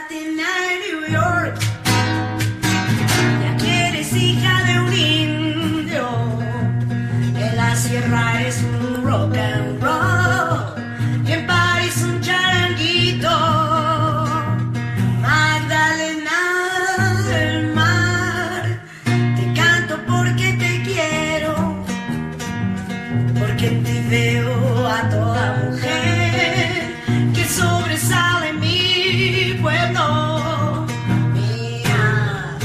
Latina en New York. Ya que eres hija de un indio, en la sierra es un rock and roll, y en París un charanguito. Magdalena del mar, te canto porque te quiero, porque en ti veo a toda mujer que sobresale en mi pueblo. Mira.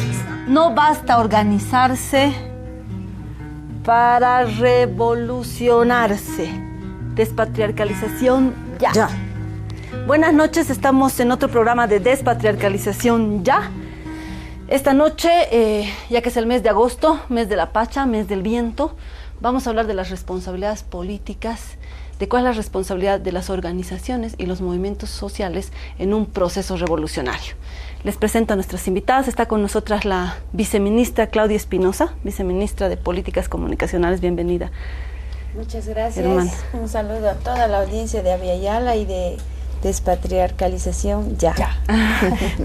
No basta organizarse para revolucionarse. Despatriarcalización ya. Buenas noches, estamos en otro programa de Despatriarcalización ya. Esta noche, ya que es el mes de agosto, mes de la Pacha, mes del viento, vamos a hablar de las responsabilidades políticas, de cuál es la responsabilidad de las organizaciones y los movimientos sociales en un proceso revolucionario. Les presento a nuestras invitadas. Está con nosotras la viceministra Claudia Espinosa, viceministra de Políticas Comunicacionales. Bienvenida. Muchas gracias. Hermana. Un saludo a toda la audiencia de Aviala y de Despatriarcalización ya.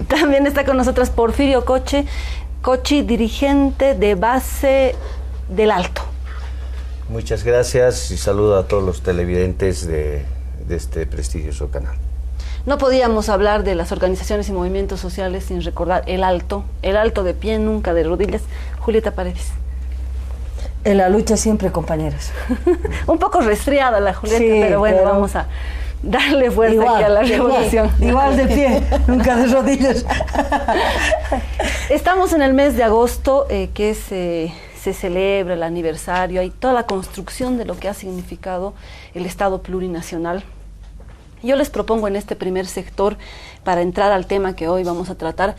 También está con nosotras Porfirio Cochi, dirigente de base del Alto. Muchas gracias y saludo a todos los televidentes de este prestigioso canal. No podíamos hablar de las organizaciones y movimientos sociales sin recordar el Alto de pie, nunca de rodillas. Julieta Paredes. En la lucha siempre, compañeros. Un poco resfriada la Julieta, Sí, pero bueno, vamos a darle fuerza igual, aquí a la revolución. Igual de pie, nunca de rodillas. Estamos en el mes de agosto, que se celebra el aniversario, hay toda la construcción de lo que ha significado el Estado plurinacional. Yo les propongo en este primer sector, para entrar al tema que hoy vamos a tratar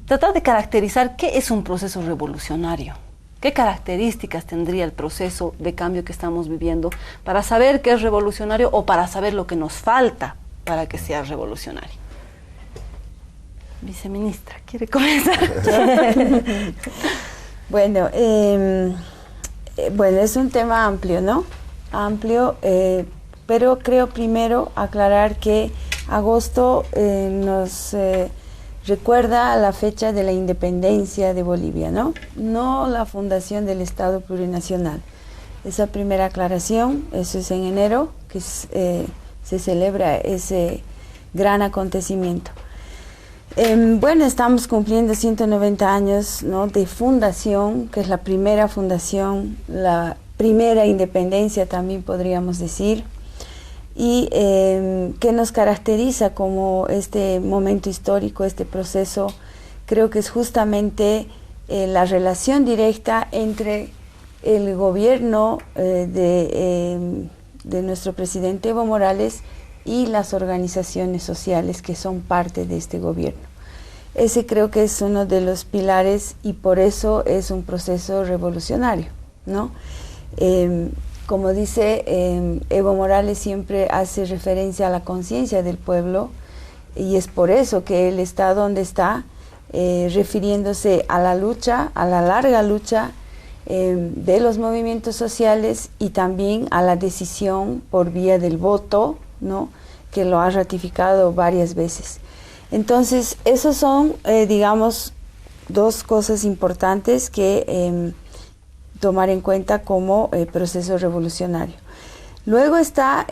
de caracterizar qué es un proceso revolucionario. ¿Qué características tendría el proceso de cambio que estamos viviendo para saber qué es revolucionario o para saber lo que nos falta para que sea revolucionario? Viceministra, ¿quiere comenzar? Bueno, es un tema amplio, ¿no? Amplio, pero creo primero aclarar que agosto nos recuerda la fecha de la independencia de Bolivia, ¿no? No la fundación del Estado plurinacional. Esa primera aclaración, eso es en enero, que se celebra ese gran acontecimiento. Estamos cumpliendo 190 años, ¿no?, de fundación, que es la primera fundación, la primera independencia también podríamos decir, y que nos caracteriza como este momento histórico, este proceso. Creo que es justamente la relación directa entre el gobierno de nuestro presidente Evo Morales y las organizaciones sociales que son parte de este gobierno. Ese creo que es uno de los pilares y por eso es un proceso revolucionario, ¿no? Como dice, Evo Morales siempre hace referencia a la conciencia del pueblo y es por eso que él está donde está, refiriéndose a la lucha, a la larga lucha de los movimientos sociales y también a la decisión por vía del voto, ¿no?, que lo ha ratificado varias veces. Entonces, esos son, digamos, dos cosas importantes que tomar en cuenta como proceso revolucionario. Luego está,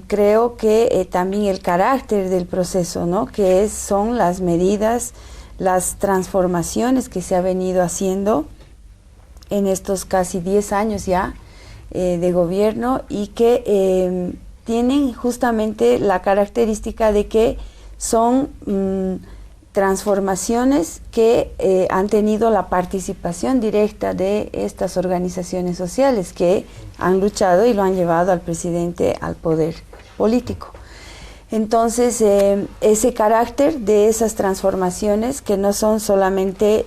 creo que también el carácter del proceso, ¿no?, que son las medidas, las transformaciones que se ha venido haciendo en estos casi 10 años ya de gobierno y que tienen justamente la característica de que son transformaciones que han tenido la participación directa de estas organizaciones sociales que han luchado y lo han llevado al presidente al poder político. Entonces, ese carácter de esas transformaciones que no son solamente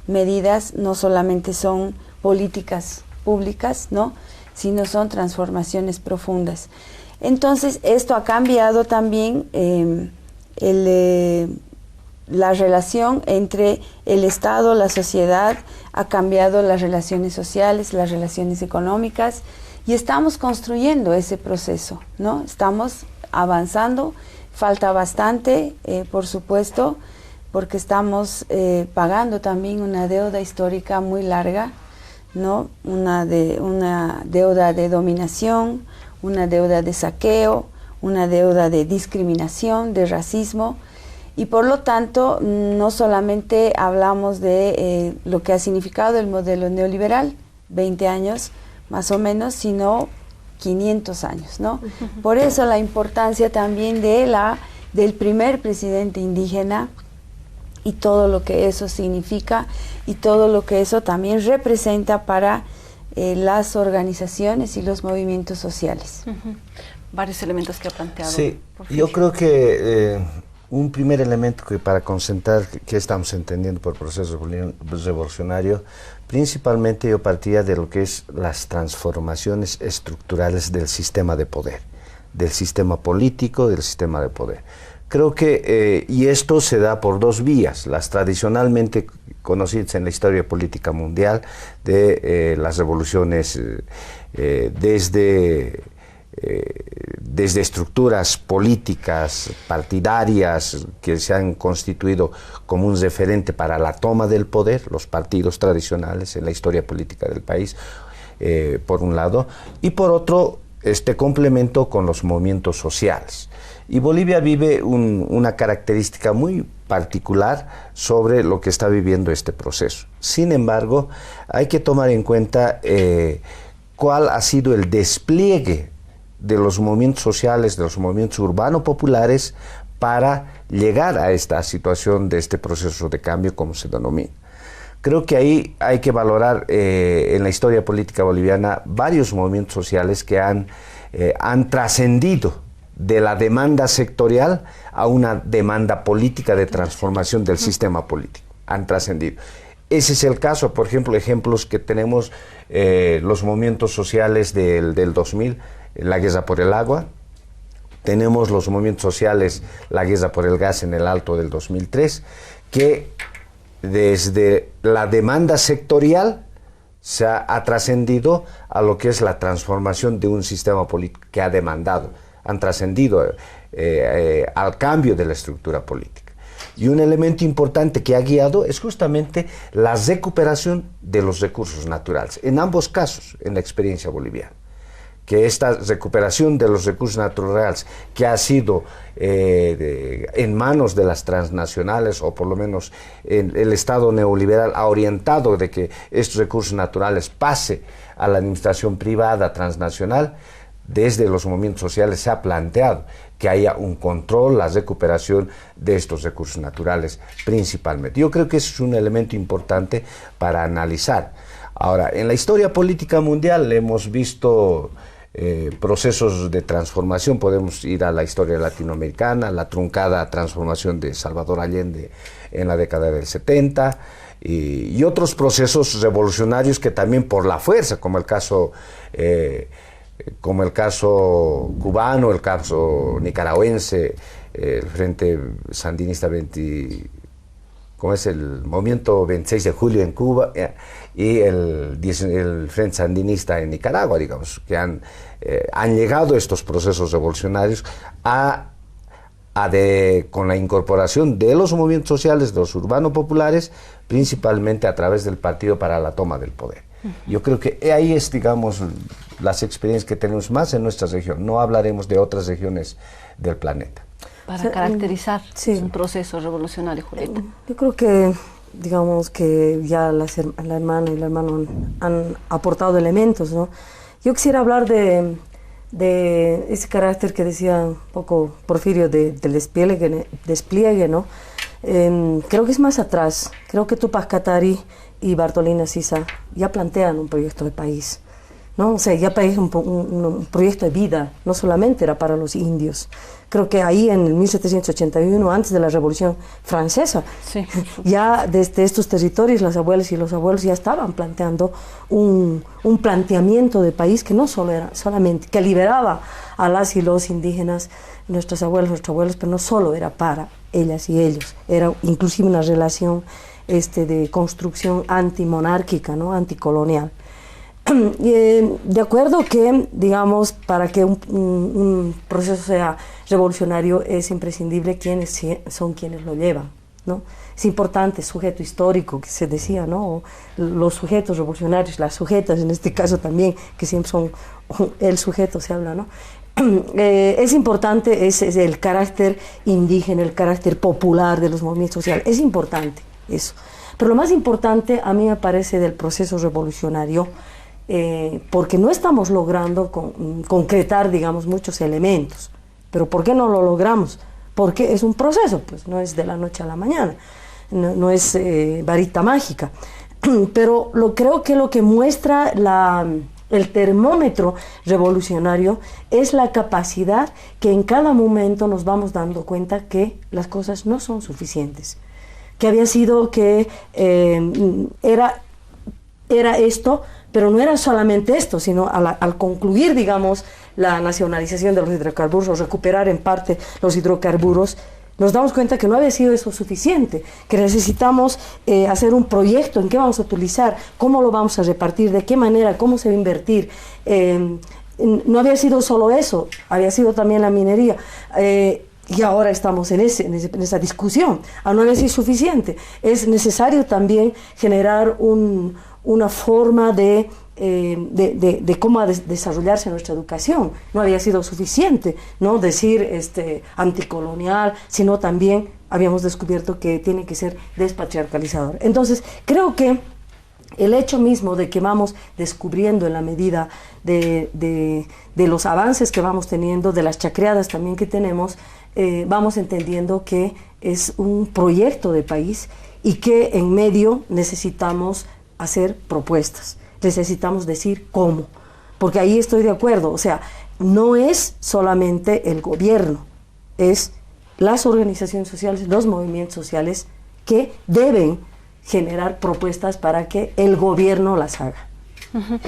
medidas, no solamente son políticas públicas, ¿no?, sino son transformaciones profundas. Entonces, esto ha cambiado también la relación entre el Estado, la sociedad, ha cambiado las relaciones sociales, las relaciones económicas, y estamos construyendo ese proceso, ¿no? Estamos avanzando Falta bastante, por supuesto, porque estamos pagando también una deuda histórica muy larga, ¿no? Una deuda de dominación, una deuda de saqueo, una deuda de discriminación, de racismo, y por lo tanto no solamente hablamos de lo que ha significado el modelo neoliberal, 20 años más o menos, sino 500 años, ¿no? Por eso la importancia también del primer presidente indígena y todo lo que eso significa y todo lo que eso también representa para las organizaciones y los movimientos sociales. Varios elementos que ha planteado. Sí, yo creo que un primer elemento que para concentrar qué estamos entendiendo por proceso revolucionario, principalmente yo partía de lo que es las transformaciones estructurales del sistema de poder, del sistema político, del sistema de poder. Creo que, y esto se da por dos vías, las tradicionalmente conocidas en la historia política mundial, de las revoluciones desde estructuras políticas, partidarias, que se han constituido como un referente para la toma del poder, los partidos tradicionales en la historia política del país, por un lado, y por otro, este complemento con los movimientos sociales. Y Bolivia vive una característica muy particular sobre lo que está viviendo este proceso. Sin embargo, hay que tomar en cuenta cuál ha sido el despliegue de los movimientos sociales, de los movimientos urbano-populares, para llegar a esta situación de este proceso de cambio, como se denomina. Creo que ahí hay que valorar en la historia política boliviana varios movimientos sociales que han trascendido de la demanda sectorial a una demanda política de transformación del sistema político. Han trascendido. Ese es el caso, por ejemplo, ejemplos que tenemos, los movimientos sociales del 2000, la guerra por el agua. Tenemos los movimientos sociales, la guerra por el gas en el Alto del 2003, que desde la demanda sectorial se ha trascendido a lo que es la transformación de un sistema político que ha demandado, han trascendido al cambio de la estructura política. Y un elemento importante que ha guiado es justamente la recuperación de los recursos naturales, en ambos casos, en la experiencia boliviana. Que esta recuperación de los recursos naturales, que ha sido en manos de las transnacionales, o por lo menos el Estado neoliberal ha orientado de que estos recursos naturales pase a la administración privada transnacional, desde los movimientos sociales se ha planteado que haya un control, la recuperación de estos recursos naturales principalmente. Yo creo que ese es un elemento importante para analizar. Ahora, en la historia política mundial hemos visto procesos de transformación. Podemos ir a la historia latinoamericana, la truncada transformación de Salvador Allende en la década del 70, y otros procesos revolucionarios que también por la fuerza, como el caso cubano, el caso nicaragüense, el Frente Sandinista como es el movimiento 26 de julio en Cuba, y el Frente Sandinista en Nicaragua, digamos, que han llegado estos procesos revolucionarios con la incorporación de los movimientos sociales, de los urbanos populares, principalmente a través del Partido para la Toma del Poder. Yo creo que ahí es, digamos, las experiencias que tenemos más en nuestra región. No hablaremos de otras regiones del planeta. Para caracterizar un proceso revolucionario, Julieta. Yo creo que, digamos, que ya la hermana y el hermano han aportado elementos, ¿no? Yo quisiera hablar de ese carácter que decía un poco Porfirio del despliegue, ¿no? Creo que es más atrás. Creo que Túpac Katari y Bartolina Sisa ya plantean un proyecto de país, ¿no? O sea, ya un proyecto de vida, no solamente era para los indios. Creo que ahí en el 1781, antes de la Revolución Francesa, sí, ya desde estos territorios las abuelas y los abuelos ya estaban planteando un planteamiento de país que no solo era solamente, que liberaba a las y los indígenas, nuestros abuelos, pero no solo era para ellas y ellos, era inclusive una relación de construcción antimonárquica, ¿no? Anticolonial. De acuerdo que, digamos, para que un proceso sea revolucionario es imprescindible quienes lo llevan, ¿no? Es importante, sujeto histórico, que se decía, ¿no? Los sujetos revolucionarios, las sujetas en este caso también, que siempre son el sujeto, se habla, ¿no? Es importante es el carácter indígena, el carácter popular de los movimientos sociales, es importante eso. Pero lo más importante a mí me parece del proceso revolucionario, porque no estamos logrando concretar, digamos, muchos elementos. ¿Pero por qué no lo logramos? Porque es un proceso, pues no es de la noche a la mañana, no es varita mágica. Pero creo que lo que muestra el termómetro revolucionario es la capacidad que en cada momento nos vamos dando cuenta que las cosas no son suficientes. Que había sido que era esto, pero no era solamente esto, sino al concluir, digamos, la nacionalización de los hidrocarburos, o recuperar en parte los hidrocarburos, nos damos cuenta que no había sido eso suficiente, que necesitamos hacer un proyecto en qué vamos a utilizar, cómo lo vamos a repartir, de qué manera, cómo se va a invertir. No había sido solo eso, había sido también la minería. Y ahora estamos en esa discusión. No había sido suficiente. Es necesario también generar una forma de cómo desarrollarse nuestra educación. No había sido suficiente, ¿no? Decir anticolonial, sino también habíamos descubierto que tiene que ser despatriarcalizador. Entonces, creo que el hecho mismo de que vamos descubriendo en la medida de los avances que vamos teniendo, de las chacreadas también que tenemos, vamos entendiendo que es un proyecto de país y que en medio necesitamos hacer propuestas, necesitamos decir cómo, porque ahí estoy de acuerdo, o sea, no es solamente el gobierno, es las organizaciones sociales, los movimientos sociales que deben generar propuestas para que el gobierno las haga. Uh-huh.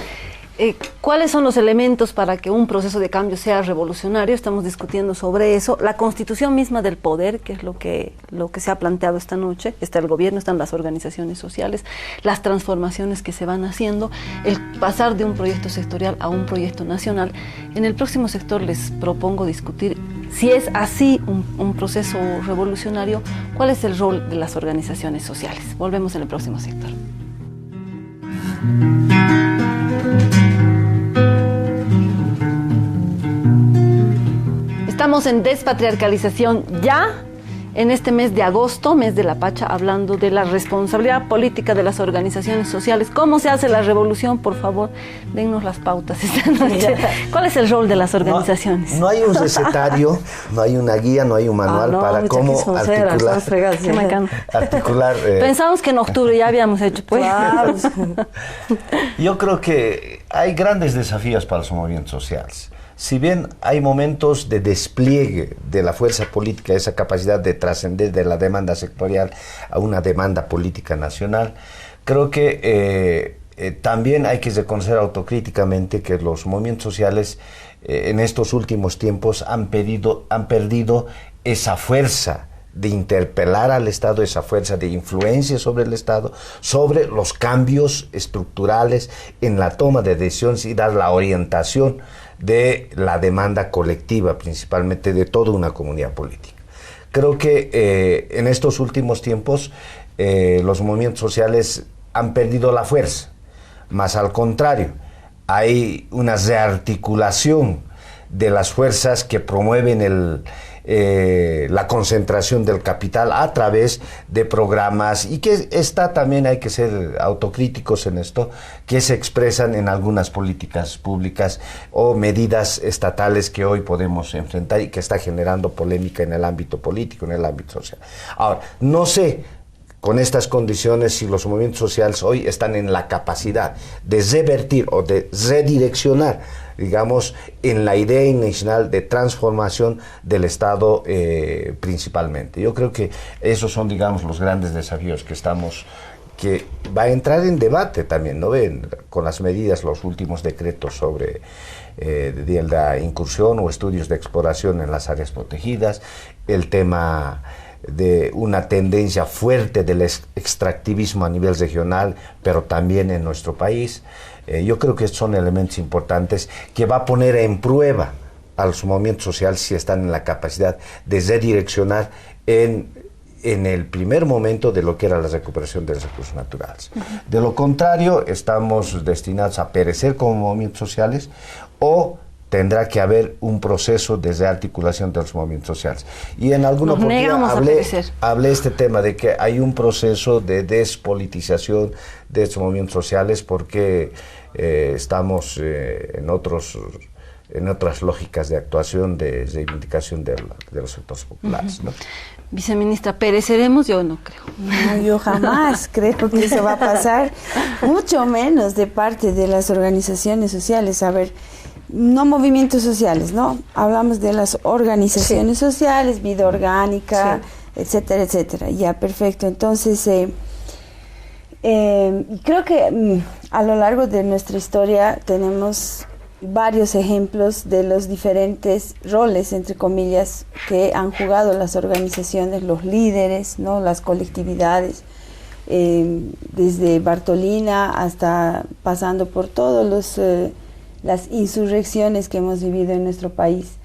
¿Cuáles son los elementos para que un proceso de cambio sea revolucionario? Estamos discutiendo sobre eso. La constitución misma del poder, que es lo que se ha planteado esta noche, está el gobierno, están las organizaciones sociales, las transformaciones que se van haciendo, el pasar de un proyecto sectorial a un proyecto nacional. En el próximo sector les propongo discutir si es así un proceso revolucionario, ¿cuál es el rol de las organizaciones sociales? Volvemos en el próximo sector. Estamos en Despatriarcalización Ya, en este mes de agosto, mes de la Pacha, hablando de la responsabilidad política de las organizaciones sociales. ¿Cómo se hace la revolución? Por favor, dennos las pautas esta noche. ¿Cuál es el rol de las organizaciones? No hay un recetario, no hay una guía, no hay un manual para cómo articular. Pensamos que en octubre ya habíamos hecho. Pues. Claro. Yo creo que hay grandes desafíos para los movimientos sociales. Si bien hay momentos de despliegue de la fuerza política, esa capacidad de trascender de la demanda sectorial a una demanda política nacional, creo que también hay que reconocer autocríticamente que los movimientos sociales en estos últimos tiempos han perdido esa fuerza de interpelar al Estado, esa fuerza de influencia sobre el Estado, sobre los cambios estructurales en la toma de decisiones y dar la orientación de la demanda colectiva, principalmente de toda una comunidad política. Creo que en estos últimos tiempos los movimientos sociales han perdido la fuerza, más al contrario, hay una rearticulación de las fuerzas que promueven la concentración del capital a través de programas y que también hay que ser autocríticos en esto, que se expresan en algunas políticas públicas o medidas estatales que hoy podemos enfrentar y que está generando polémica en el ámbito político, en el ámbito social. Ahora, no sé con estas condiciones si los movimientos sociales hoy están en la capacidad de revertir o de redireccionar, digamos, en la idea inicial de transformación del Estado principalmente. Yo creo que esos son, digamos, los grandes desafíos que va a entrar en debate también, ¿no ven? Con las medidas, los últimos decretos sobre de la incursión o estudios de exploración en las áreas protegidas, el tema de una tendencia fuerte del extractivismo a nivel regional, pero también en nuestro país. Yo creo que son elementos importantes que va a poner en prueba a los movimientos sociales si están en la capacidad de redireccionar en el primer momento de lo que era la recuperación de los recursos naturales. De lo contrario, estamos destinados a perecer como movimientos sociales, o tendrá que haber un proceso de rearticulación de los movimientos sociales. Y en alguna oportunidad hablé este tema de que hay un proceso de despolitización de estos movimientos sociales porque estamos en otras lógicas de actuación, de reivindicación de los sectores populares, ¿no? Viceministra, ¿pereceremos? Yo no creo. No, yo jamás creo que eso va a pasar, mucho menos de parte de las organizaciones sociales. A ver, no movimientos sociales, ¿no? Hablamos de las organizaciones sociales, vida orgánica, etcétera, etcétera. Ya, perfecto. Entonces, creo que a lo largo de nuestra historia tenemos varios ejemplos de los diferentes roles, entre comillas, que han jugado las organizaciones, los líderes, ¿no? Las colectividades, desde Bartolina hasta pasando por todos las insurrecciones que hemos vivido en nuestro país.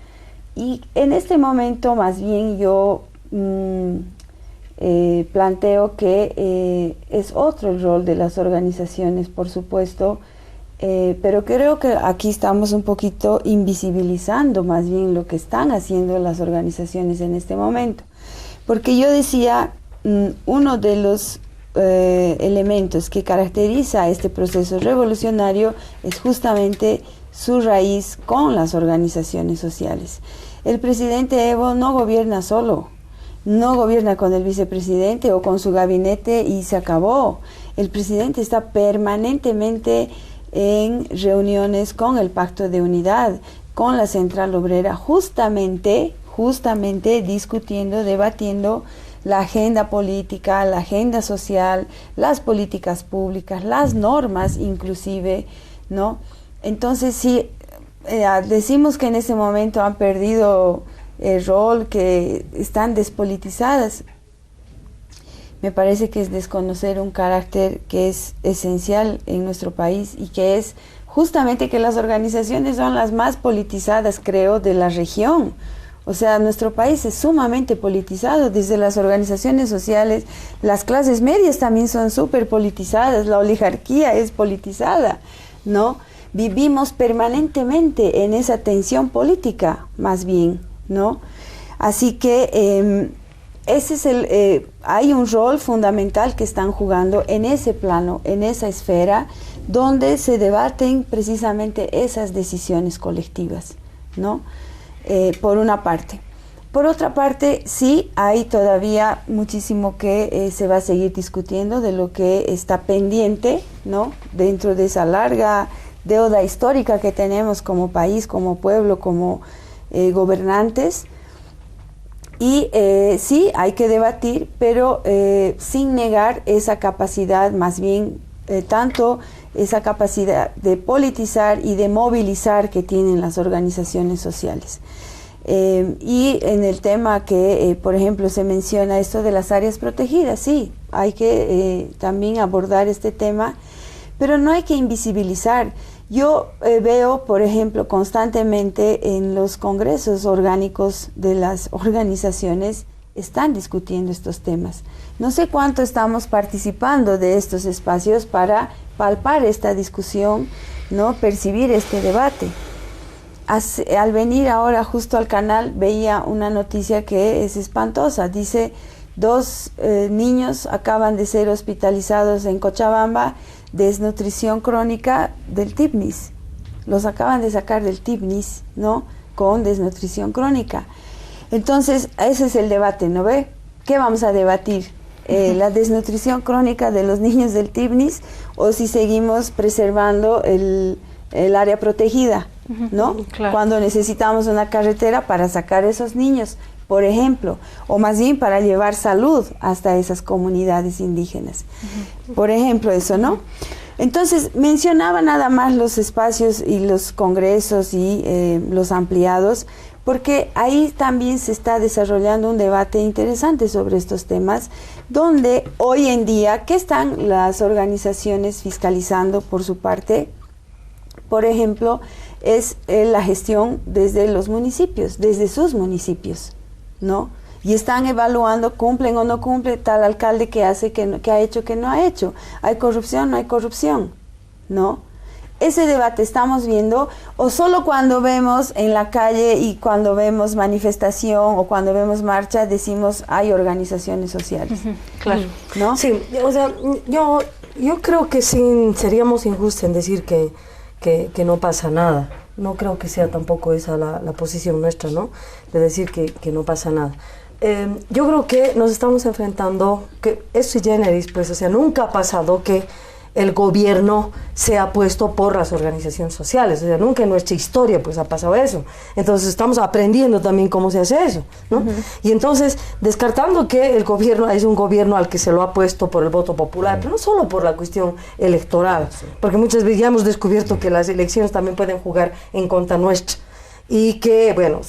Y en este momento, más bien, yo planteo que es otro el rol de las organizaciones, por supuesto, pero creo que aquí estamos un poquito invisibilizando más bien lo que están haciendo las organizaciones en este momento. Porque yo decía, uno de los elementos que caracteriza este proceso revolucionario es justamente su raíz con las organizaciones sociales. El presidente Evo no gobierna solo, no gobierna con el vicepresidente o con su gabinete y se acabó. El presidente está permanentemente en reuniones con el Pacto de Unidad, con la Central Obrera, justamente discutiendo, debatiendo la agenda política, la agenda social, las políticas públicas, las normas inclusive, ¿no? Entonces, si decimos que en ese momento han perdido el rol, que están despolitizadas, me parece que es desconocer un carácter que es esencial en nuestro país y que es justamente que las organizaciones son las más politizadas, creo, de la región. O sea, nuestro país es sumamente politizado, desde las organizaciones sociales, las clases medias también son súper politizadas, la oligarquía es politizada, ¿no? Vivimos permanentemente en esa tensión política, más bien, ¿no? Así que ese es hay un rol fundamental que están jugando en ese plano, en esa esfera, donde se debaten precisamente esas decisiones colectivas, ¿no? Por una parte. Por otra parte, sí hay todavía muchísimo que se va a seguir discutiendo de lo que está pendiente, ¿no? Dentro de esa larga deuda histórica que tenemos como país, como pueblo, como gobernantes. Y sí, hay que debatir, pero sin negar esa capacidad, más bien tanto esa capacidad de politizar y de movilizar que tienen las organizaciones sociales. Y en el tema que, por ejemplo, se menciona esto de las áreas protegidas, sí, hay que también abordar este tema, pero no hay que invisibilizar. Yo veo, por ejemplo, constantemente en los congresos orgánicos de las organizaciones están discutiendo estos temas. No sé cuánto estamos participando de estos espacios para palpar esta discusión, ¿no? Percibir este debate. Al venir ahora justo al canal veía una noticia que es espantosa. Dice, 2 niños acaban de ser hospitalizados en Cochabamba, desnutrición crónica del TIPNIS. Los acaban de sacar del TIPNIS, ¿no? Con desnutrición crónica. Entonces, ese es el debate, ¿no ve? ¿Qué vamos a debatir? ¿La desnutrición crónica de los niños del TIPNIS o si seguimos preservando el área protegida, ¿no? Claro. Cuando necesitamos una carretera para sacar a esos niños, por ejemplo, o más bien para llevar salud hasta esas comunidades indígenas. Por ejemplo, eso, ¿no? Entonces, mencionaba nada más los espacios y los congresos y los ampliados, porque ahí también se está desarrollando un debate interesante sobre estos temas, donde hoy en día, ¿qué están las organizaciones fiscalizando por su parte? Por ejemplo, es la gestión desde los municipios, desde sus municipios, ¿no? Y están evaluando, cumplen o no cumple tal alcalde que hace, que ha hecho, que no ha hecho. ¿Hay corrupción? No hay corrupción, ¿no? Ese debate estamos viendo, o solo cuando vemos en la calle y cuando vemos manifestación o cuando vemos marcha decimos hay organizaciones sociales. Claro. ¿No? Sí, o sea, yo creo que seríamos injustos en decir que no pasa nada. No creo que sea tampoco esa la posición nuestra, ¿no? De decir que no pasa nada. Yo creo que nos estamos enfrentando, que es sui generis, pues, o sea, nunca ha pasado que el gobierno se ha puesto por las organizaciones sociales, o sea, nunca en nuestra historia pues ha pasado eso. Entonces estamos aprendiendo también cómo se hace eso, ¿no? Y entonces, descartando que el gobierno es un gobierno al que se lo ha puesto por el voto popular, pero no solo por la cuestión electoral, porque muchas veces ya hemos descubierto que las elecciones también pueden jugar en contra nuestra, y que, bueno,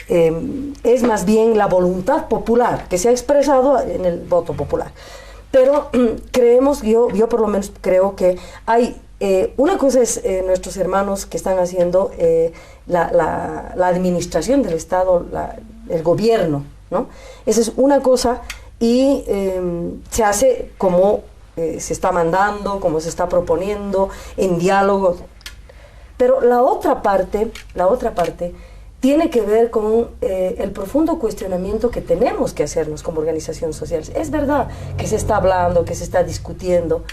es más bien la voluntad popular que se ha expresado en el voto popular. Pero creemos, yo por lo menos creo que hay, una cosa es nuestros hermanos que están haciendo la administración del Estado, el gobierno, ¿no? Esa es una cosa, y se hace como se está mandando, como se está proponiendo, en diálogo. Pero la otra parte tiene que ver con el profundo cuestionamiento que tenemos que hacernos como organizaciones sociales. Es verdad que se está hablando, que se está discutiendo,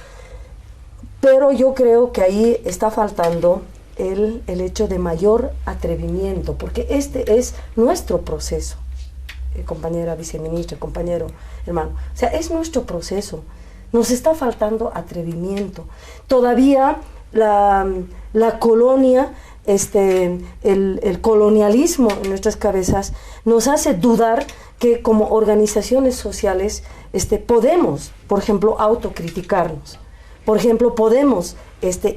pero yo creo que ahí está faltando el hecho de mayor atrevimiento, porque este es nuestro proceso, compañera viceministra, compañero hermano, o sea, es nuestro proceso. Nos está faltando atrevimiento. Todavía la colonia, el colonialismo en nuestras cabezas nos hace dudar que como organizaciones sociales podemos, por ejemplo, autocriticarnos. Por ejemplo, podemos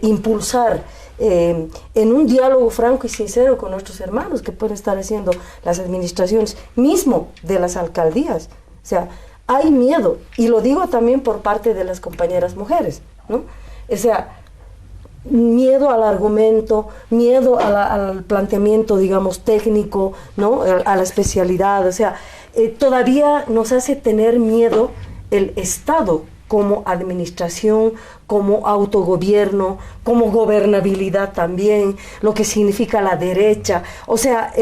impulsar en un diálogo franco y sincero con nuestros hermanos que pueden estar haciendo las administraciones, mismo de las alcaldías. O sea, hay miedo, y lo digo también por parte de las compañeras mujeres, ¿no? O sea, miedo al argumento, miedo al planteamiento, digamos, técnico, ¿no? A la especialidad. O sea, todavía nos hace tener miedo el Estado como administración, como autogobierno, como gobernabilidad también, lo que significa la derecha. O sea,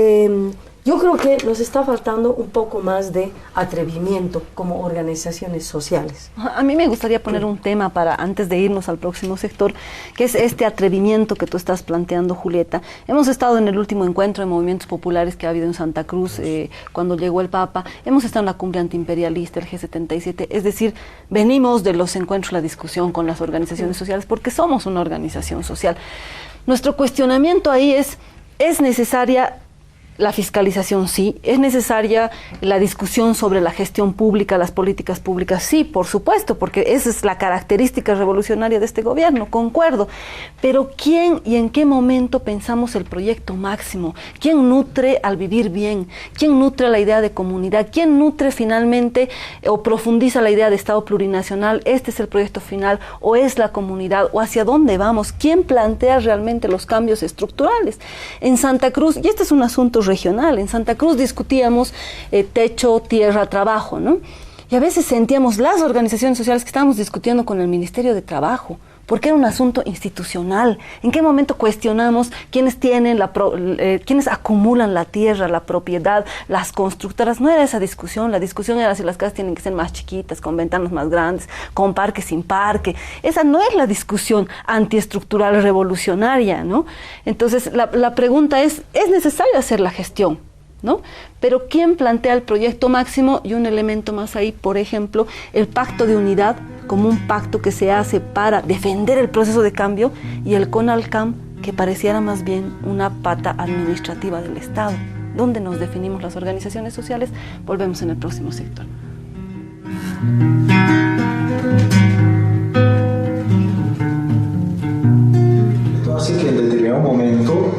yo creo que nos está faltando un poco más de atrevimiento como organizaciones sociales. A mí me gustaría poner un tema para, antes de irnos al próximo sector, que es este atrevimiento que tú estás planteando, Julieta. Hemos estado en el último encuentro de movimientos populares que ha habido en Santa Cruz cuando llegó el Papa. Hemos estado en la cumbre antiimperialista, el G77. Es decir, venimos de los encuentros, la discusión con las organizaciones sociales, porque somos una organización social. Nuestro cuestionamiento ahí es necesaria la fiscalización, sí, es necesaria la discusión sobre la gestión pública, las políticas públicas, sí, por supuesto, porque esa es la característica revolucionaria de este gobierno, concuerdo, pero ¿quién y en qué momento pensamos el proyecto máximo? ¿Quién nutre al vivir bien? ¿Quién nutre la idea de comunidad? ¿Quién nutre finalmente o profundiza la idea de Estado plurinacional? ¿Este es el proyecto final o es la comunidad o hacia dónde vamos? ¿Quién plantea realmente los cambios estructurales? En Santa Cruz, y este es un asunto regional, en Santa Cruz discutíamos techo, tierra, trabajo, ¿no? Y a veces sentíamos las organizaciones sociales que estábamos discutiendo con el Ministerio de Trabajo, porque era un asunto institucional. ¿En qué momento cuestionamos quiénes tienen quiénes acumulan la tierra, la propiedad, las constructoras? No era esa discusión. La discusión era si las casas tienen que ser más chiquitas, con ventanas más grandes, con parque, sin parque. Esa no es la discusión antiestructural revolucionaria, ¿no? Entonces, la pregunta ¿es necesario hacer la gestión? ¿No? Pero ¿quién plantea el proyecto máximo? Y un elemento más ahí, por ejemplo, el pacto de unidad como un pacto que se hace para defender el proceso de cambio, y el CONALCAM, que pareciera más bien una pata administrativa del Estado. ¿Dónde nos definimos las organizaciones sociales? Volvemos en el próximo sector. Esto hace que en determinado momento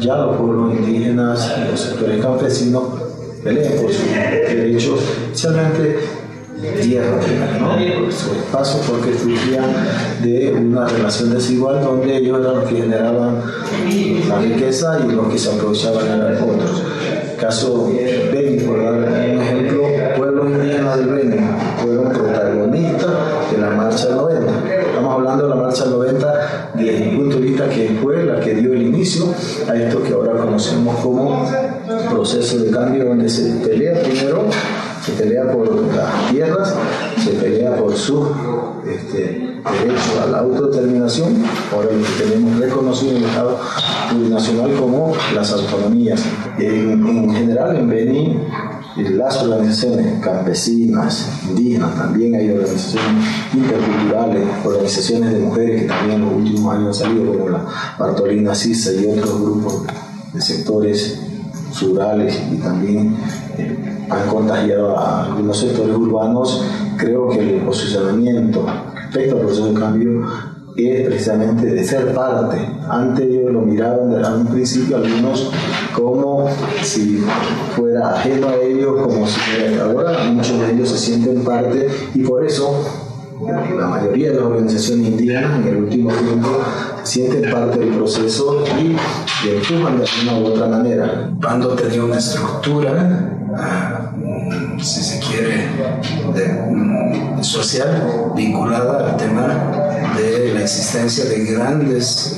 ya los pueblos indígenas y los sectores campesinos pelean por sus derechos, especialmente tierra, ¿no? Por su espacio, porque surgían de una relación desigual donde ellos eran los que generaban la riqueza y los que se aprovechaban eran otros. Caso Beni, por dar un ejemplo, pueblos indígenas del Beni fueron protagonistas de la Marcha 90. Estamos hablando de la Marcha 90 desde mi punto de vista, que fue la que dio el inicio a esto que ahora conocemos como proceso de cambio, donde se pelea primero, se pelea por las tierras, se pelea por su derecho a la autodeterminación, ahora lo que tenemos reconocido en el Estado plurinacional como las autonomías. En general, en Beni, las organizaciones campesinas, indígenas, también hay organizaciones interculturales, organizaciones de mujeres que también en los últimos años han salido, como la Bartolina Sisa y otros grupos de sectores rurales, y también han contagiado a algunos sectores urbanos. Creo que el posicionamiento respecto al proceso de cambio es precisamente de ser parte. Antes ellos lo miraban desde un principio algunos como si fuera ajeno a ellos, como si ahora muchos de ellos se sienten parte, y por eso la mayoría de las organizaciones indígenas en el último tiempo se sienten parte del proceso y le empujan de alguna u otra manera. Bando tenía una estructura, si se quiere, social, vinculada al tema de la existencia de grandes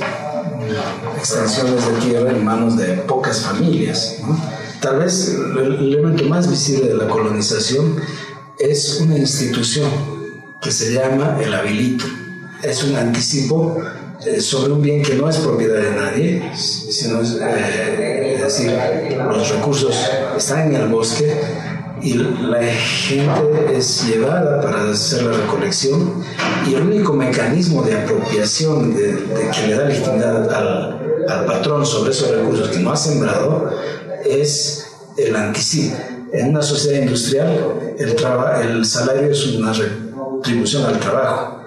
extensiones de tierra en manos de pocas familias, ¿no? Tal vez el elemento más visible de la colonización es una institución que se llama el habilito. Es un anticipo sobre un bien que no es propiedad de nadie, sino es decir, los recursos están en el bosque y la gente es llevada para hacer la recolección, y el único mecanismo de apropiación que le da legitimidad al patrón sobre esos recursos que no ha sembrado es el anticipo. En una sociedad industrial el salario es una retribución al trabajo.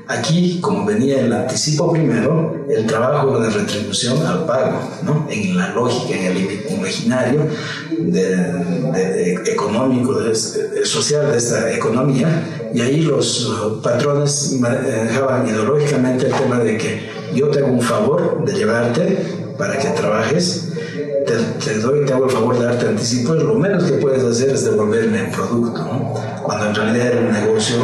Aquí, como venía el anticipo primero, el trabajo es una retribución al pago, ¿no? En la lógica, en el imaginario económico, social de esta economía, y ahí los patrones manejaban ideológicamente el tema de que yo te hago un favor de llevarte para que trabajes, te hago el favor de darte anticipo, y lo menos que puedes hacer es devolverme el producto, ¿no? Cuando en realidad era un negocio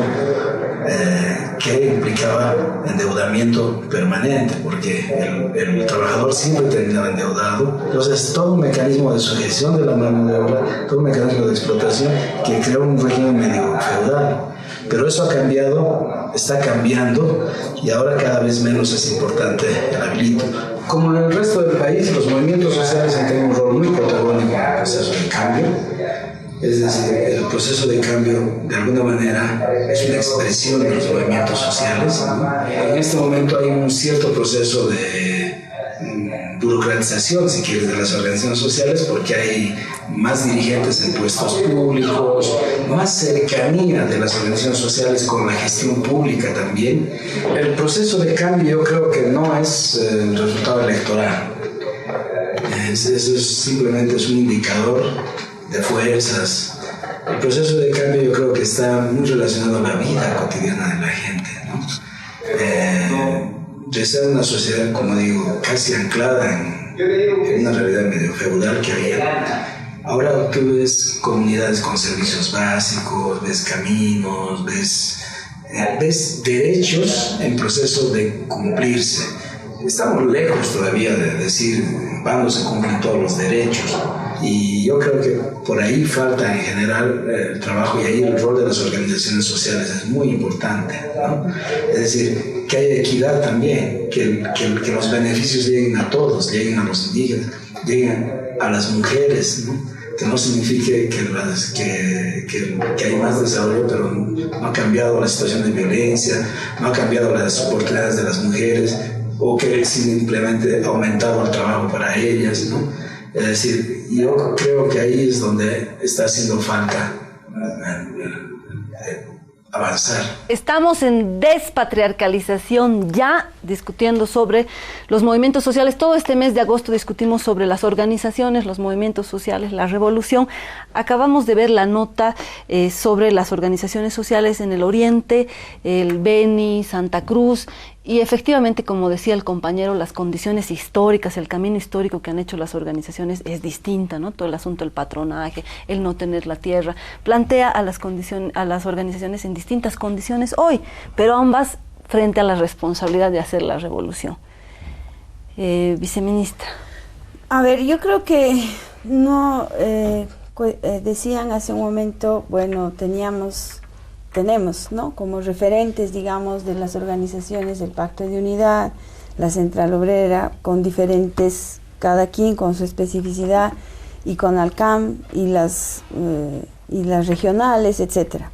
que implicaba endeudamiento permanente, porque el trabajador siempre terminaba endeudado. Entonces, todo un mecanismo de sujeción de la mano de obra, todo un mecanismo de explotación que creó un régimen medio feudal. Pero eso ha cambiado, está cambiando, y ahora cada vez menos es importante el habilito. Como en el resto del país, los movimientos sociales han tenido un rol muy protagónico en el proceso de cambio. Es decir, el proceso de cambio, de alguna manera, es una expresión de los movimientos sociales. En este momento hay un cierto proceso de burocratización, si quieres, de las organizaciones sociales, porque hay más dirigentes en puestos públicos, más cercanía de las organizaciones sociales con la gestión pública también. El proceso de cambio yo creo que no es el resultado electoral. Eso simplemente es un indicador de fuerzas. El proceso de cambio yo creo que está muy relacionado a la vida cotidiana de la gente, ¿no? De ser una sociedad, como digo, casi anclada en una realidad medio feudal que había. Ahora tú ves comunidades con servicios básicos, ves caminos, ves derechos en proceso de cumplirse. Estamos lejos todavía de decir cuándo se cumplen todos los derechos. Y yo creo que por ahí falta en general el trabajo, y ahí el rol de las organizaciones sociales es muy importante, ¿no? Es decir, que haya equidad también, que los beneficios lleguen a todos, lleguen a los indígenas, lleguen a las mujeres, ¿no? Que no signifique que hay más desarrollo, pero no ha cambiado la situación de violencia, no ha cambiado las oportunidades de las mujeres, o que simplemente ha aumentado el trabajo para ellas, ¿no? Es decir, yo creo que ahí es donde está haciendo falta avanzar. Estamos en Despatriarcalización Ya, discutiendo sobre los movimientos sociales. Todo este mes de agosto discutimos sobre las organizaciones, los movimientos sociales, la revolución. Acabamos de ver la nota sobre las organizaciones sociales en el Oriente, el Beni, Santa Cruz. Y efectivamente, como decía el compañero, las condiciones históricas, el camino histórico que han hecho las organizaciones es distinta, ¿no? Todo el asunto del patronaje, el no tener la tierra, plantea a las organizaciones en distintas condiciones hoy, pero ambas frente a la responsabilidad de hacer la revolución. Viceministra. A ver, yo creo que no, decían hace un momento, bueno, tenemos, ¿no?, como referentes, digamos, de las organizaciones del Pacto de Unidad, la Central Obrera, con diferentes, cada quien con su especificidad, y con ALCAM y las regionales, etcétera.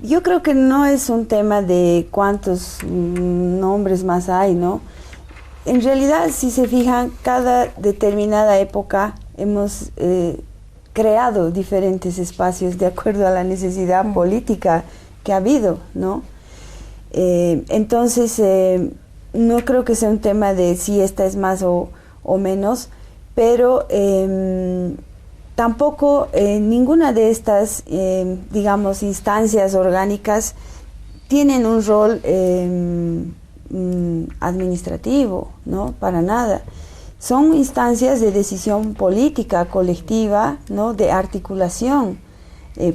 Yo creo que no es un tema de cuántos nombres más hay, ¿no? En realidad, si se fijan, cada determinada época hemos creado diferentes espacios de acuerdo a la necesidad política que ha habido, ¿no? Entonces, no creo que sea un tema de si esta es más o menos, pero tampoco ninguna de estas, digamos, instancias orgánicas tienen un rol administrativo, ¿no? Para nada. Son instancias de decisión política colectiva, ¿no?, de articulación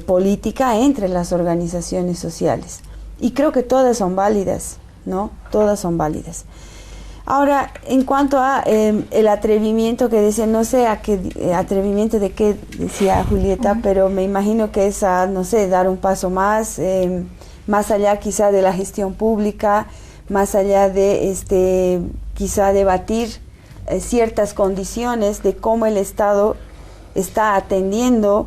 política entre las organizaciones sociales. Y creo que todas son válidas, ¿no? Todas son válidas. Ahora, en cuanto a el atrevimiento que decía, no sé a qué atrevimiento de qué decía Julieta, pero me imagino que es a, no sé, dar un paso más allá quizá de la gestión pública, más allá de quizá debatir ciertas condiciones de cómo el Estado está atendiendo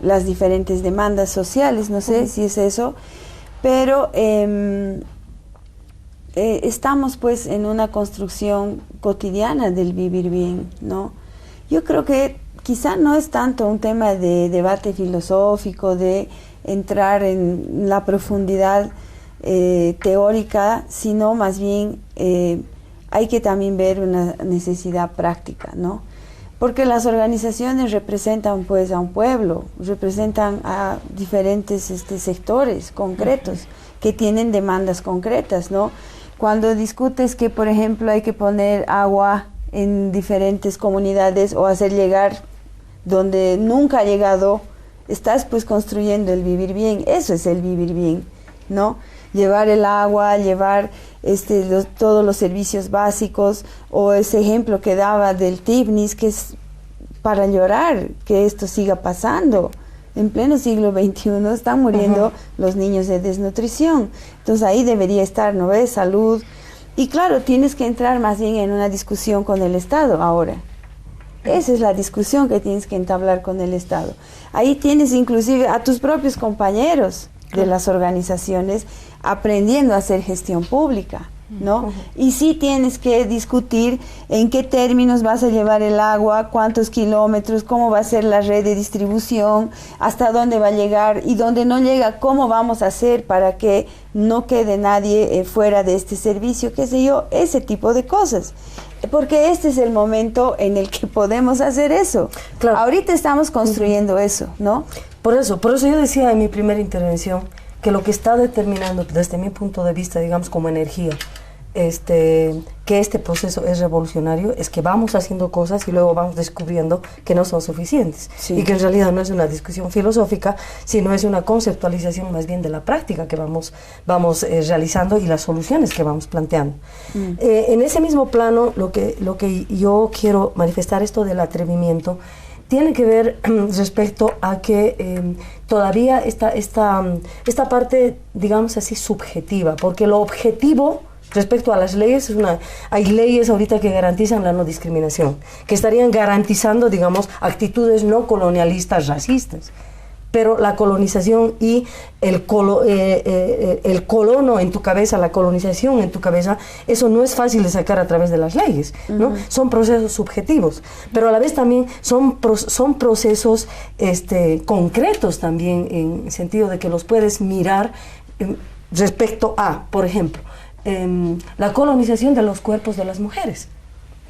las diferentes demandas sociales, no sé si es eso, pero estamos pues en una construcción cotidiana del vivir bien, ¿no? Yo creo que quizá no es tanto un tema de debate filosófico, de entrar en la profundidad teórica, sino más bien hay que también ver una necesidad práctica, ¿no? Porque las organizaciones representan pues a un pueblo, representan a diferentes sectores concretos que tienen demandas concretas, ¿no? Cuando discutes que, por ejemplo, hay que poner agua en diferentes comunidades o hacer llegar donde nunca ha llegado, estás pues construyendo el vivir bien. Eso es el vivir bien, ¿no? Llevar el agua, llevar todos los servicios básicos, o ese ejemplo que daba del Tibnis, que es para llorar que esto siga pasando. En pleno siglo XXI están muriendo los niños de desnutrición. Entonces ahí debería estar, ¿no ves? Salud. Y claro, tienes que entrar más bien en una discusión con el Estado ahora. Esa es la discusión que tienes que entablar con el Estado. Ahí tienes inclusive a tus propios compañeros de las organizaciones aprendiendo a hacer gestión pública, ¿no? Y sí tienes que discutir en qué términos vas a llevar el agua, cuántos kilómetros, cómo va a ser la red de distribución, hasta dónde va a llegar, y dónde no llega, cómo vamos a hacer para que no quede nadie fuera de este servicio, qué sé yo, ese tipo de cosas. Porque este es el momento en el que podemos hacer eso. Claro. Ahorita estamos construyendo eso, ¿no? Por eso yo decía en mi primera intervención que lo que está determinando desde mi punto de vista, digamos, como energía, que este proceso es revolucionario, es que vamos haciendo cosas y luego vamos descubriendo que no son suficientes. Sí. Y que en realidad no es una discusión filosófica, sino es una conceptualización más bien de la práctica que vamos realizando y las soluciones que vamos planteando. En ese mismo plano, lo que yo quiero manifestar, esto del atrevimiento, tiene que ver respecto a que todavía esta parte, digamos así, subjetiva, porque lo objetivo respecto a las leyes, hay leyes ahorita que garantizan la no discriminación, que estarían garantizando, digamos, actitudes no colonialistas, racistas. pero la colonización y el colono en tu cabeza, la colonización en tu cabeza, eso no es fácil de sacar a través de las leyes, ¿no? Son procesos subjetivos, pero a la vez también son procesos concretos también, en el sentido de que los puedes mirar respecto a, por ejemplo, la colonización de los cuerpos de las mujeres,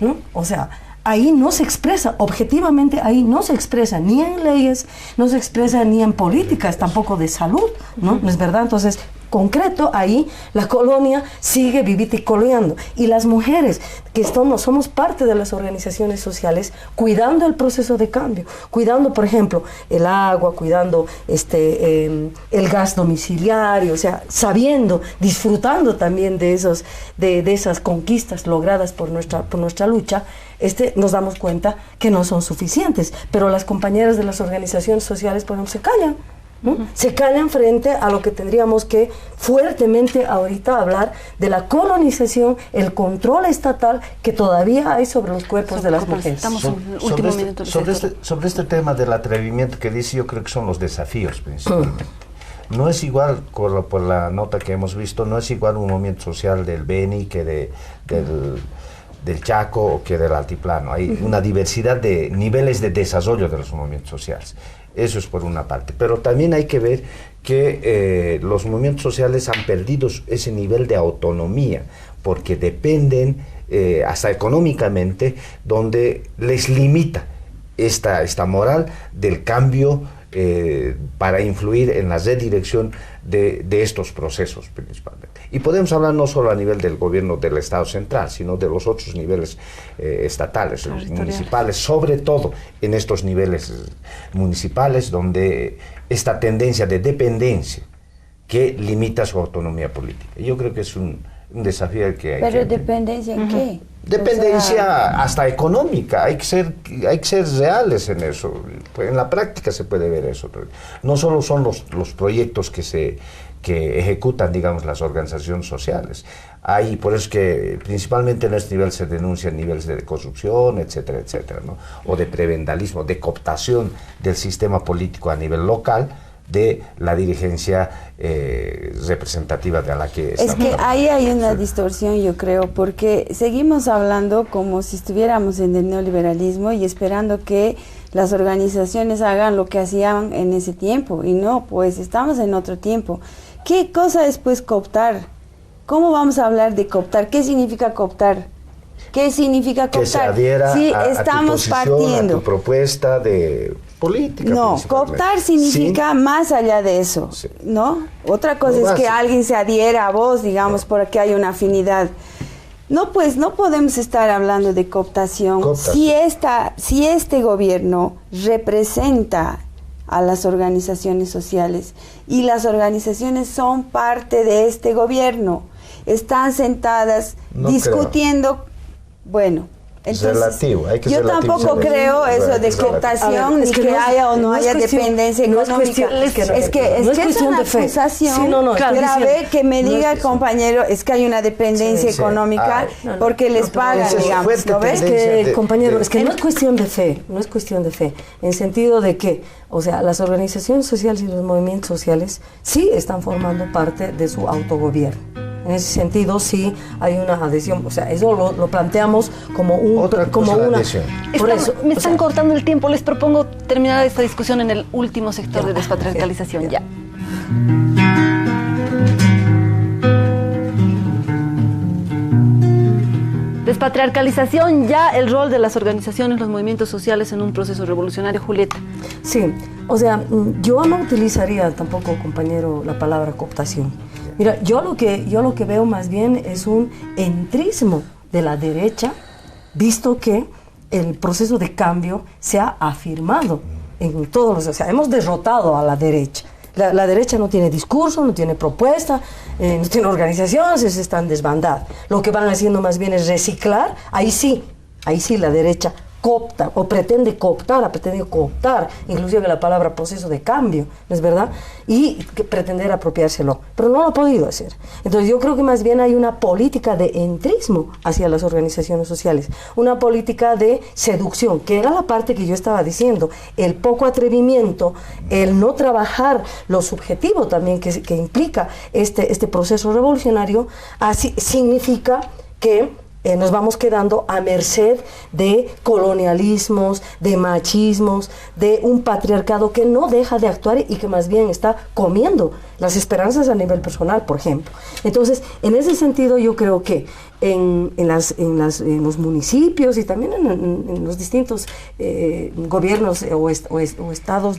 ¿no? O sea, ahí no se expresa, objetivamente ahí no se expresa ni en leyes, no se expresa ni en políticas tampoco de salud, ¿no? ¿No es verdad? Entonces, concreto, ahí la colonia sigue vivita y coleando. Y las mujeres que somos parte de las organizaciones sociales, cuidando el proceso de cambio, cuidando, por ejemplo, el agua, cuidando el gas domiciliario, o sea, sabiendo, disfrutando también de esas conquistas logradas por nuestra lucha, nos damos cuenta que no son suficientes. Pero las compañeras de las organizaciones sociales, por ejemplo, se callan, ¿no? Se callan frente a lo que tendríamos que fuertemente ahorita hablar de la colonización, el control estatal que todavía hay sobre los cuerpos de las mujeres. Estamos en el último minuto. Sobre este tema del atrevimiento que dice, yo creo que son los desafíos principalmente. No es igual, por la nota que hemos visto, no es igual un movimiento social del Beni que del Chaco o que del Altiplano. Hay una diversidad de niveles de desarrollo de los movimientos sociales. Eso es por una parte. Pero también hay que ver que los movimientos sociales han perdido ese nivel de autonomía, porque dependen, hasta económicamente, donde les limita esta moral del cambio para influir en la redirección de estos procesos principalmente. Y podemos hablar no solo a nivel del gobierno del Estado central, sino de los otros niveles estatales, municipales, sobre todo en estos niveles municipales donde esta tendencia de dependencia que limita su autonomía política. Yo creo que es un desafío que hay. ¿Pero dependencia en qué? Dependencia hasta económica, hay que ser reales en eso. En la práctica se puede ver eso. No solo son los proyectos que ejecutan, digamos, las organizaciones sociales. Hay, por eso que principalmente en este nivel se denuncian niveles de corrupción, etcétera, etcétera, ¿no? O de prevendalismo, de cooptación del sistema político a nivel local, de la dirigencia representativa de la que estamos hablando. Ahí hay una sí. distorsión, yo creo, porque seguimos hablando como si estuviéramos en el neoliberalismo y esperando que las organizaciones hagan lo que hacían en ese tiempo, y no, pues estamos en otro tiempo. ¿Qué cosa es pues cooptar? ¿Cómo vamos a hablar de cooptar? ¿Qué significa cooptar? ¿Qué significa cooptar? Que se adhiera sí, a estamos tu posición, partiendo. a tu propuesta de política. No, cooptar significa más allá de eso, sí. ¿no? Otra cosa es que alguien se adhiera a vos, digamos, porque hay una afinidad. No, pues no podemos estar hablando de cooptación. Si este gobierno representa a las organizaciones sociales y las organizaciones son parte de este gobierno, están sentadas discutiendo, bueno, entonces, relativo, hay que yo tampoco creo eso de cooptación, ni que haya o no haya dependencia económica. Es que es una acusación grave que me diga el compañero, es que hay una dependencia económica porque les pagan, digamos, ¿no ves? Es que, compañero, es que no es cuestión de fe, no es cuestión de fe, en sentido de que, o sea, las organizaciones sociales y los movimientos sociales sí están formando parte de su autogobierno. En ese sentido, sí hay una adhesión, o sea, eso lo planteamos como una adhesión. Me están cortando el tiempo, les propongo terminar esta discusión en el último sector de despatriarcalización. Ya. Despatriarcalización, ya el rol de las organizaciones, los movimientos sociales en un proceso revolucionario, Julieta. Sí, o sea, yo no utilizaría tampoco, compañero, la palabra cooptación. Mira, yo lo que veo más bien es un entrismo de la derecha, visto que el proceso de cambio se ha afirmado en todos los... O sea, hemos derrotado a la derecha. La derecha no tiene discurso, no tiene propuesta, no tiene organizaciones, están desbandadas. Lo que van haciendo más bien es reciclar. Ahí sí la derecha coopta o pretende cooptar, ha pretendido cooptar inclusive la palabra proceso de cambio, ¿no es verdad? Y que pretender apropiárselo, pero no lo ha podido hacer. Entonces yo creo que más bien hay una política de entrismo hacia las organizaciones sociales, una política de seducción, que era la parte que yo estaba diciendo, el poco atrevimiento, el no trabajar lo subjetivo también que implica este proceso revolucionario, así significa que nos vamos quedando a merced de colonialismos, de machismos, de un patriarcado que no deja de actuar y que más bien está comiendo las esperanzas a nivel personal, por ejemplo. Entonces, en ese sentido, yo creo que en los municipios y también en los distintos gobiernos o estados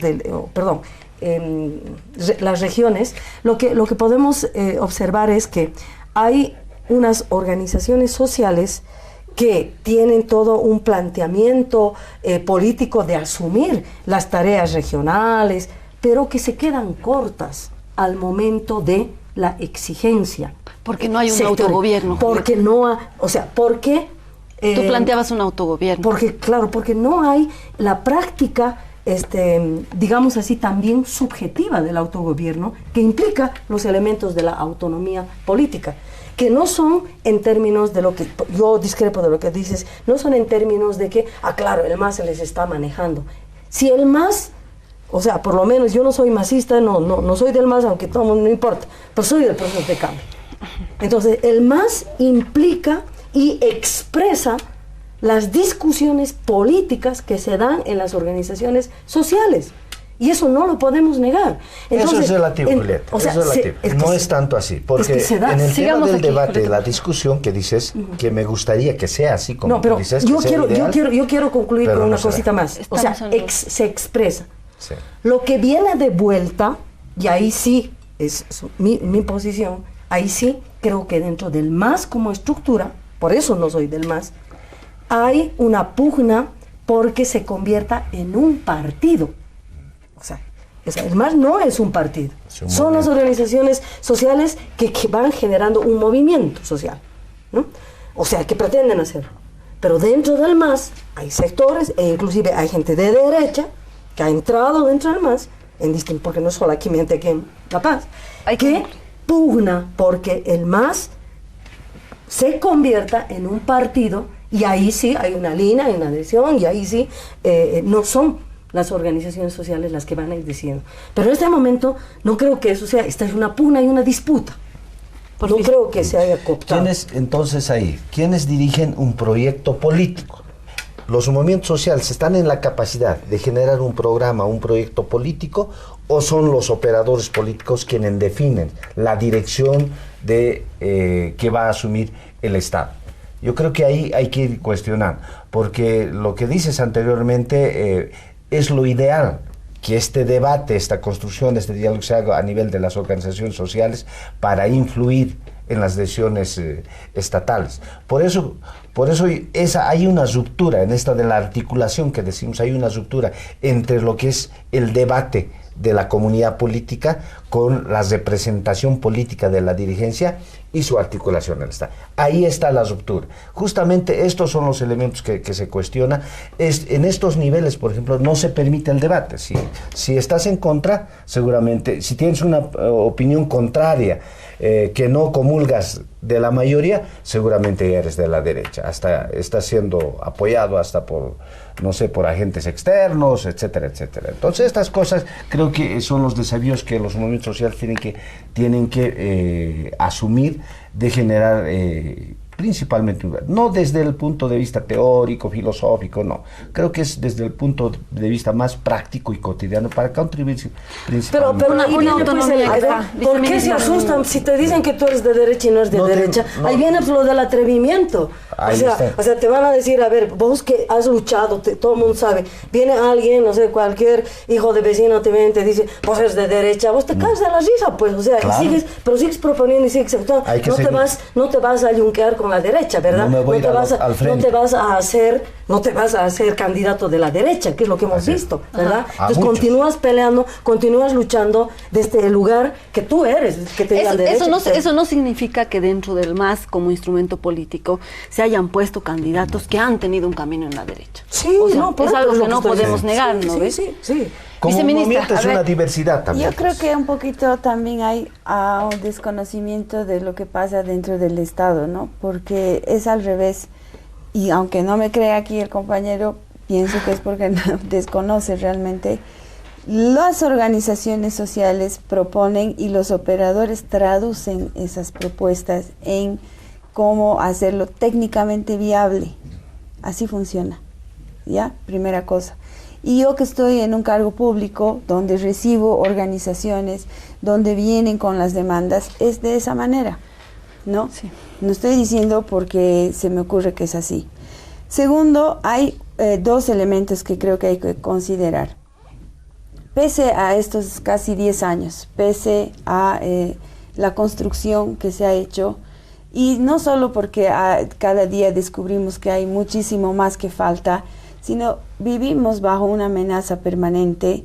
las regiones, lo que podemos observar es que hay unas organizaciones sociales que tienen todo un planteamiento político de asumir las tareas regionales, pero que se quedan cortas al momento de la exigencia. Porque no hay un autogobierno. Porque no, porque... Tú planteabas un autogobierno. Porque no hay la práctica, digamos así, también subjetiva del autogobierno, que implica los elementos de la autonomía política, que no son en términos de lo que, yo discrepo de lo que dices, no son en términos de que, claro, el MAS se les está manejando. Si el MAS, por lo menos yo no soy masista, no soy del MAS, aunque todo no importa, pero soy del proceso de cambio. Entonces, el MAS implica y expresa las discusiones políticas que se dan en las organizaciones sociales. Y eso no lo podemos negar. Entonces, eso es relativo, Julieta. Eso es relativo. No es tanto así. Porque en el tema del debate, la discusión que dices, que me gustaría que sea así como dices, yo quiero concluir con una cosita más. Se expresa. Sí. Lo que viene de vuelta, y ahí sí es mi posición, ahí sí creo que dentro del MAS como estructura, por eso no soy del MAS, hay una pugna porque se convierta en un partido. El MAS no es un partido, son las organizaciones sociales que van generando un movimiento social, ¿no? Que pretenden hacerlo. Pero dentro del MAS hay sectores, e inclusive hay gente de derecha que ha entrado dentro del MAS, porque no es solamente aquí en La Paz, que pugna porque el MAS se convierta en un partido, y ahí sí hay una línea, hay una adhesión, y ahí sí no son las organizaciones sociales las que van a ir diciendo. Pero en este momento no creo que eso sea, esta es una pugna y una disputa. No creo que se haya cooptado. ¿Quiénes dirigen un proyecto político? ¿Los movimientos sociales están en la capacidad de generar un programa, un proyecto político, o son los operadores políticos quienes definen la dirección de que va a asumir el Estado? Yo creo que ahí hay que ir cuestionando, porque lo que dices anteriormente es lo ideal, que este debate, esta construcción, este diálogo se haga a nivel de las organizaciones sociales para influir en las decisiones estatales. Por eso hay una ruptura en esta de la articulación que decimos, hay una ruptura entre lo que es el debate de la comunidad política con la representación política de la dirigencia y su articulación en el Estado. Ahí está la ruptura. Justamente estos son los elementos que se cuestiona. En estos niveles, por ejemplo, no se permite el debate. Si estás en contra, seguramente, si tienes una opinión contraria, que no comulgas de la mayoría, seguramente eres de la derecha. Hasta estás siendo apoyado hasta por agentes externos, etcétera, etcétera. Entonces estas cosas creo que son los desafíos que los movimientos sociales tienen que asumir, de generar principalmente, no desde el punto de vista teórico, filosófico, no. Creo que es desde el punto de vista más práctico y cotidiano para contribuir principalmente. Pero una autonomía. ¿Por qué se asustan si te dicen que tú eres de derecha y no eres de derecha? Ahí viene lo del atrevimiento. O sea, te van a decir, a ver, vos que has luchado, todo el mundo sabe, viene alguien, cualquier hijo de vecino te viene y te dice, vos eres de derecha, vos te caes de la risa, pues, claro. Sigues proponiendo y sigues actuando. No te vas a yunquear con la derecha, ¿verdad? No me voy a ir al frente. No te vas a hacer candidato de la derecha, que es lo que hemos visto, ¿verdad? Entonces continúas peleando, continúas luchando desde el lugar que tú eres, que te digan derecha. Eso no significa que dentro del MAS, como instrumento político, se hayan puesto candidatos que han tenido un camino en la derecha. Sí, o sea, es algo que no podemos negar, ¿no ves? Sí. Como movimiento es una diversidad también. Yo creo que un poquito también hay un desconocimiento de lo que pasa dentro del Estado, ¿no? Porque es al revés. Y aunque no me crea aquí el compañero, pienso que es porque no desconoce realmente. Las organizaciones sociales proponen y los operadores traducen esas propuestas en cómo hacerlo técnicamente viable. Así funciona, ¿ya? Primera cosa. Y yo que estoy en un cargo público, donde recibo organizaciones, donde vienen con las demandas, es de esa manera, ¿no? Sí. No estoy diciendo porque se me ocurre que es así. Segundo, hay dos elementos que creo que hay que considerar. Pese a estos casi 10 años, pese a la construcción que se ha hecho, y no solo porque cada día descubrimos que hay muchísimo más que falta, sino vivimos bajo una amenaza permanente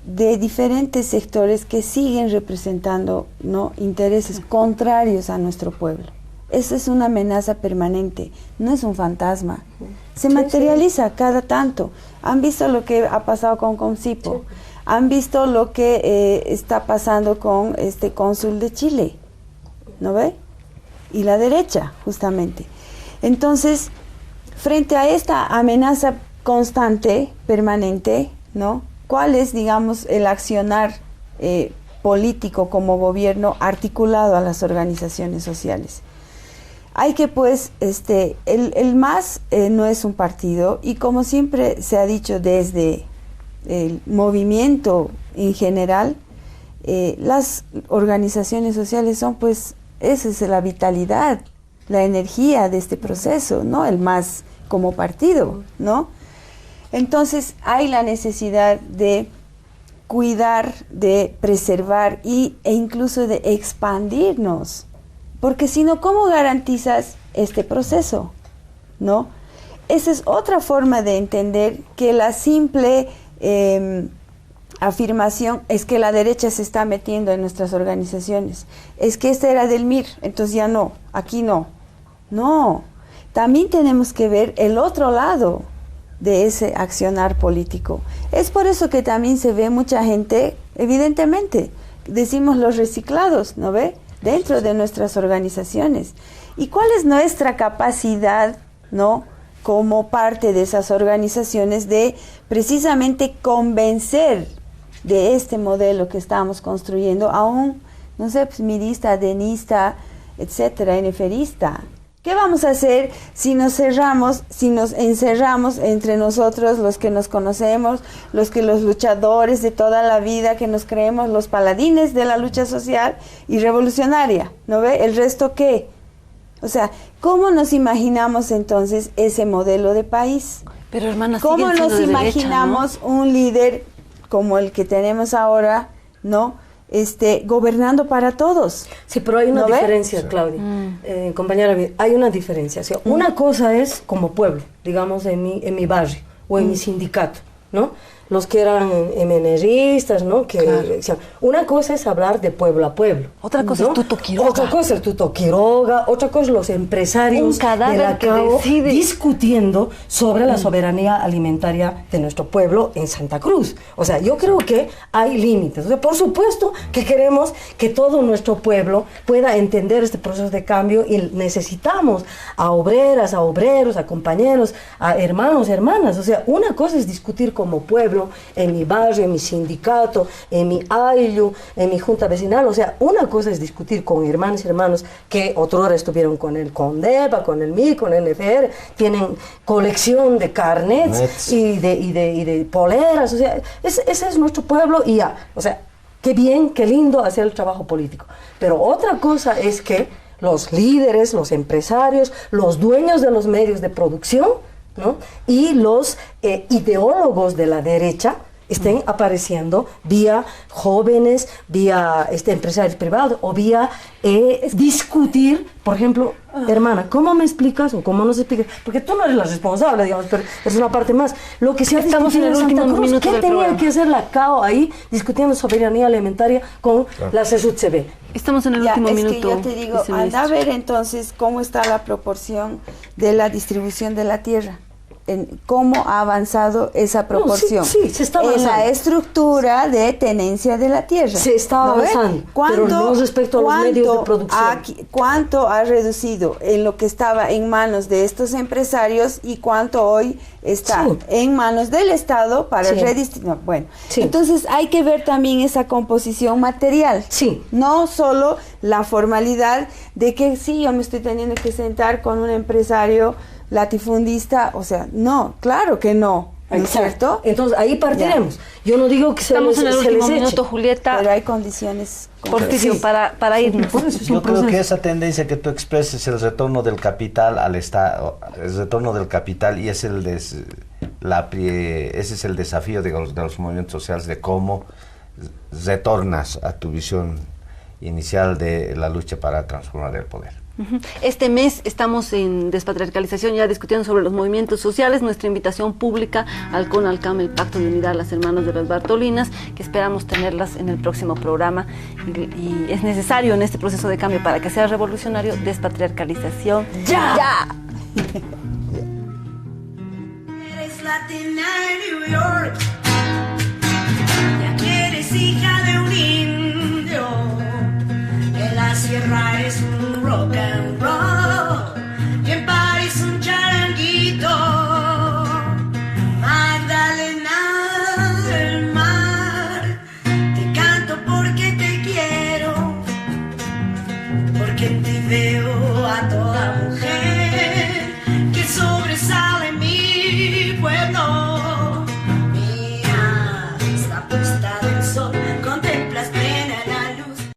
de diferentes sectores que siguen representando, ¿no?, intereses contrarios a nuestro pueblo. Eso es una amenaza permanente, no es un fantasma. Se materializa cada tanto. Han visto lo que ha pasado con Concipo, han visto lo que está pasando con este cónsul de Chile, ¿no ve? Y la derecha, justamente. Entonces, frente a esta amenaza constante, permanente, ¿no? ¿Cuál es, digamos, el accionar político como gobierno articulado a las organizaciones sociales? Hay que, pues, el MAS no es un partido, y como siempre se ha dicho desde el movimiento en general, las organizaciones sociales son, pues, esa es la vitalidad, la energía de este proceso, ¿no? El MAS como partido, ¿no? Entonces hay la necesidad de cuidar, de preservar e incluso de expandirnos, porque si no, ¿cómo garantizas este proceso? ¿No? Esa es otra forma de entender que la simple afirmación es que la derecha se está metiendo en nuestras organizaciones. Es que esta era del MIR, entonces ya no, aquí no. No, también tenemos que ver el otro lado de ese accionar político. Es por eso que también se ve mucha gente, evidentemente, decimos los reciclados, ¿no ve?, dentro de nuestras organizaciones. ¿Y cuál es nuestra capacidad, no, como parte de esas organizaciones, de precisamente convencer de este modelo que estamos construyendo a un, no sé, pues, mirista, denista, etcétera, NFRista? ¿Qué vamos a hacer si nos cerramos, si nos encerramos entre nosotros, los que nos conocemos, los luchadores de toda la vida, que nos creemos los paladines de la lucha social y revolucionaria? ¿No ve? ¿El resto qué? O sea, ¿cómo nos imaginamos entonces ese modelo de país? Pero, hermana, ¿cómo nos imaginamos derecha, ¿no?, un líder como el que tenemos ahora, ¿no?, gobernando para todos? Sí, pero hay una diferencia, Claudia. Compañera, hay una diferencia. O sea, una cosa es como pueblo, digamos, en mi barrio o en mi sindicato, ¿no? Los que eran MNRistas, ¿no? Que, claro, o sea, una cosa es hablar de pueblo a pueblo. Otra cosa, ¿no?, es Tuto Quiroga. Otra cosa es Tuto Quiroga. Otra cosa es los empresarios de la CAO discutiendo sobre la soberanía alimentaria de nuestro pueblo en Santa Cruz. O sea, yo creo que hay límites. O sea, por supuesto que queremos que todo nuestro pueblo pueda entender este proceso de cambio, y necesitamos a obreras, a obreros, a compañeros, a hermanos, hermanas. O sea, una cosa es discutir como pueblo en mi barrio, en mi sindicato, en mi AILU, en mi junta vecinal. O sea, una cosa es discutir con hermanos y hermanos que otrora estuvieron con el CONDEPA, con el MI, con el FR, tienen colección de carnets y de poleras. O sea, ese es nuestro pueblo, y ya. O sea, qué bien, qué lindo hacer el trabajo político. Pero otra cosa es que los líderes, los empresarios, los dueños de los medios de producción, ¿no?, y los ideólogos de la derecha estén apareciendo vía jóvenes, vía empresarios privados o vía discutir, por ejemplo, hermana, ¿cómo me explicas o cómo nos explicas? Porque tú no eres la responsable, digamos, pero es una parte más. Lo que se ha Estamos en el último minuto ¿qué del tenía programa que hacer la CAO ahí discutiendo soberanía alimentaria con la CSUCB? Estamos en el Ya, último es minuto. que yo te digo, viceministro. anda a ver entonces cómo está la proporción de la distribución de la tierra. Cómo ha avanzado esa proporción. Sí, se está en avanzando. la estructura de tenencia de la tierra. Se está avanzando, pero no respecto a los medios de producción. ¿Cuánto ha reducido en lo que estaba en manos de estos empresarios y cuánto hoy está en manos del Estado para redistribuir? Bueno, entonces hay que ver también esa composición material. Sí. No solo la formalidad de que sí, yo me estoy teniendo que sentar con un empresario latifundista, o sea, no, claro que no, ¿no es cierto? Entonces ahí partiremos. Yo no digo que Estamos en el último eche. minuto, Julieta. Pero hay condiciones Porfirio, para irnos. Yo creo que esa tendencia que tú expresas, el retorno del capital al Estado, el retorno del capital, y es ese es el desafío de los movimientos sociales, de cómo retornas a tu visión inicial de la lucha para transformar el poder. Este mes estamos en Despatriarcalización ya discutiendo sobre los movimientos sociales, nuestra invitación pública al CONALCAM, el Pacto de Unidad, las Hermanas de las Bartolinas, que esperamos tenerlas en el próximo programa, y es necesario en este proceso de cambio para que sea revolucionario, despatriarcalización ya. Eres latina en New York, ya que eres hija de un indio, en la sierra es un rock and roll, y en París un charanguito, Magdalena del mar, te canto porque te quiero, porque en ti veo a toda mujer.